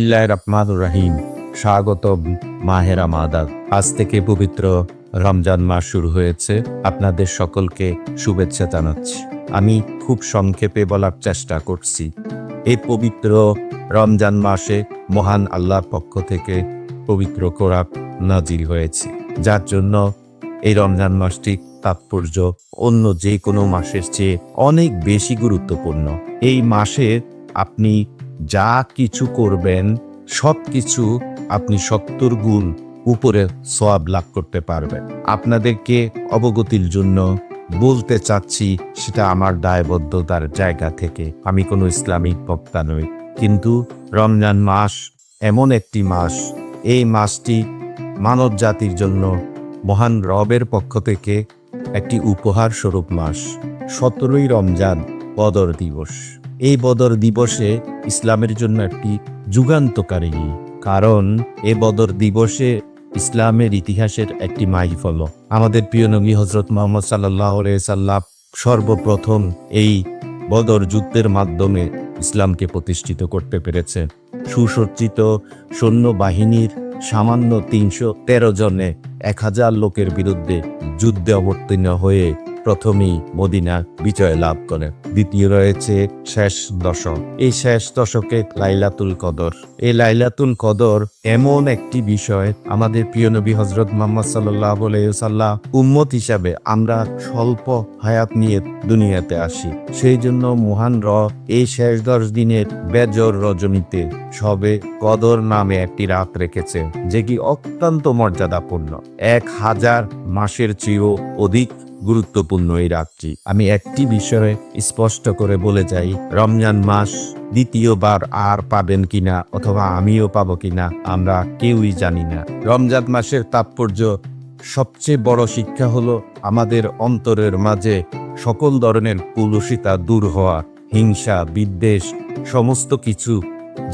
বিসমিল্লাহির রহমানির রহিম। স্বাগতম মাহে রমাদান। আজ থেকে পবিত্র রমজান মাস শুরু হয়েছে। আপনাদের সকলকে শুভেচ্ছা জানাচ্ছি। আমি খুব সংক্ষেপে বলার চেষ্টা করছি। এই পবিত্র রমজান মাসে মহান আল্লাহর পক্ষ থেকে পবিত্র কোরআন নাজিল হয়েছে, যার জন্য এই রমজান মাসটি তাৎপর্য অন্য যে কোনো মাসের চেয়ে অনেক বেশি গুরুত্বপূর্ণ। এই মাসে আপনি যা কিছু করবেন সব কিছু আপনি 70 গুণ উপরে সওয়াব লাভ করতে পারবেন। আপনাদেরকে অবগতির জন্য বলতে চাচ্ছি, সেটা আমার দায়বদ্ধতার জায়গা থেকে। আমি কোনো ইসলামিক বক্তা নই, কিন্তু রমজান মাস এমন একটি মাস, এই মাসটি মানব জাতির জন্য মহান রবের পক্ষ থেকে একটি উপহার স্বরূপ মাস। 17ই রমজান বদর দিবস। এই বদর দিবসে ইসলামের জন্য একটি যুগান্তকারী, কারণ এই বদর দিবসে ইসলামের ইতিহাসের একটি মাইলফলক। আমাদের প্রিয় নবী হযরত মুহাম্মদ সাল্লাল্লাহু আলাইহি সাল্লাম সর্বপ্রথম এই বদর যুদ্ধের মাধ্যমে ইসলামকে প্রতিষ্ঠিত করতে পেরেছে। সুসজ্জিত সৈন্যবাহিনীর সামান্য 313 জনে 1000 লোকের বিরুদ্ধে যুদ্ধে অবতীর্ণ হয়ে প্রথমেই মদিনা বিজয় লাভ করে। দ্বিতীয় রয়েছে শেষ দশক। এই শেষ দশকে লাইলাতুল কদর। এই লাইলাতুল কদর এমন একটি বিষয়, আমাদের প্রিয় নবী হযরত মুহাম্মদ সাল্লাল্লাহু আলাইহি ওয়াসাল্লাম উম্মত হিসাবে আমরা স্বল্প হায়াত নিয়ে দুনিয়াতে আসি। সেই জন্য মহান এই শেষ 10 দিনের বেজর রজনীতে সবে কদর নামে একটি রাত রেখেছে, যে কি অত্যন্ত মর্যাদাপূর্ণ। 1000 মাসের চেয়েও অধিক গুরুত্বপূর্ণ এই রাতটি। আমি একটি বিষয়ে স্পষ্ট করে বলে যাই, রমজান মাস দ্বিতীয়বার আর পাবেন কিনা অথবা আমিও পাবো কিনা আমরা কেউই জানি না। রমজান মাসের তাৎপর্য, সবচেয়ে বড় শিক্ষা হলো আমাদের অন্তরের মাঝে সকল ধরনের কুলুষিতা দূর হওয়া, হিংসা বিদ্বেষ সমস্ত কিছু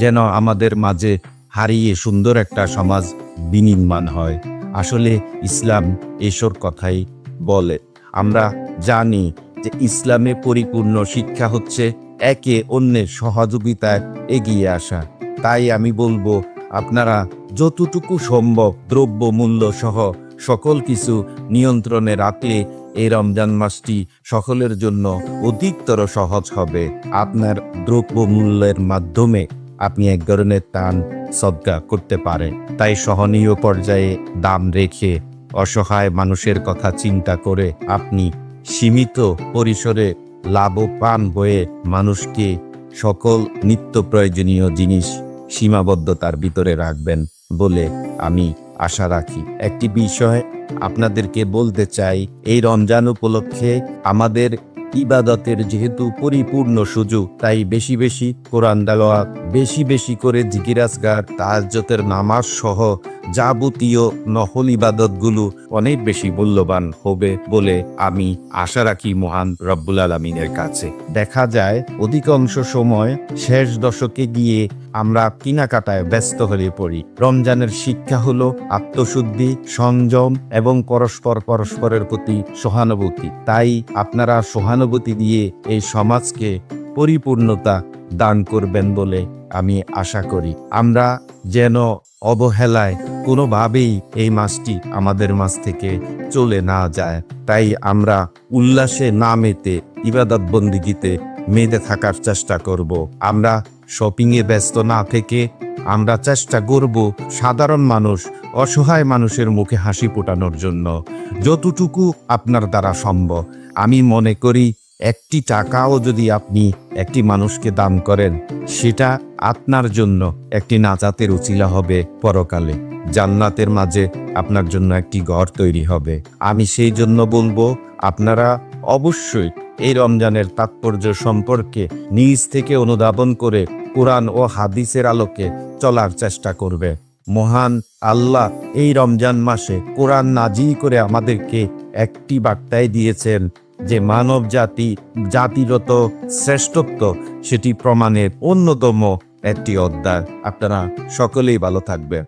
যেন আমাদের মাঝে হারিয়ে সুন্দর একটা সমাজ বিনির্মাণ হয়। আসলে ইসলাম এসব কথাই বলে। আমরা জানি যে ইসলামে পরিপূর্ণ শিক্ষা হচ্ছে একে অন্যের সহযোগিতায় এগিয়ে আসা। তাই আমি বলবো, আপনারা যতটুকু সম্ভব দ্রব্য মূল্য সহ সকল কিছু নিয়ন্ত্রণে রাখলে এই রমজান মাসটি সকলের জন্য অধিকতর সহজ হবে। আপনার দ্রব্য মূল্যের মাধ্যমে আপনি এক ধরনের দান সদকা করতে পারেন। তাই সহনীয় পর্যায়ে দাম রেখে অসহায় মানুষের কথা চিন্তা করে আপনি সীমিত পরিসরে লাভবান হয়ে মানুষকে সকল নিত্য প্রয়োজনীয় জিনিস সীমাবদ্ধতার ভিতরে রাখবেন বলে আমি আশা রাখি। একটি বিষয় আপনাদেরকে বলতে চাই, এই রমজান উপলক্ষে আমাদের ইবাদতের যেহেতু পরিপূর্ণ সুযোগ, তাই বেশি বেশি কোরআন তেলাওয়াত, বেশি বেশি করে জিকির আজকার, তাহাজ্জুদের নামাজ সহ যাবতীয় নফল ইবাদতগুলো অনেক বেশি মূল্যবান হবে বলে আমি আশা রাখি মহান রব্বুল আলামিনের কাছে। দেখা যায় অধিকাংশ সময় শেষ দশকে গিয়ে আমরা কেনাকাটায় ব্যস্ত হয়ে পড়ি। রমজানের শিক্ষা হলো আত্মশুদ্ধি, সংযম এবং পরস্পরের প্রতি সহানুভূতি। তাই আপনারা সহানুভূতি দিয়ে এই সমাজকে পরিপূর্ণতা দান করবেন বলে আমি আশা করি। আমরা যেন অবহেলায় কোনোভাবেই এই মাসটি আমাদের মাঝ থেকে চলে না যায়। তাই আমরা উল্লাসে না মেতে ইবাদত বন্দিগিতে মেতে থাকার চেষ্টা করব। আমরা শপিংয়ে ব্যস্ত না থেকে আমরা চেষ্টা করব সাধারণ মানুষ, অসহায় মানুষের মুখে হাসি ফোটানোর জন্য যতটুকু আপনার দ্বারা সম্ভব। আমি মনে করি একটি টাকাও যদি আপনি একটি মানুষকে দান করেন, সেটা আপনার জন্য একটি নাজাতের উছিলা হবে। পরকালে জান্নাতের মাঝে আপনার জন্য একটি ঘর তৈরি হবে। আমি সেই জন্য বলবো, আপনারা অবশ্যই এই রমজানের তাৎপর্য সম্পর্কে নিজ থেকে অনুধাবন করে কোরআন ও হাদিসের আলোকে চলার চেষ্টা করবে। মহান আল্লাহ এই রমজান মাসে কোরআন নাজিল করে আমাদেরকে একটি বার্তায় দিয়েছেন যে মানব জাতিগত শ্রেষ্ঠত্ব, সেটি প্রমাণের অন্যতম একটি অধ্যায়। আপনারা সকলেই ভালো থাকবেন।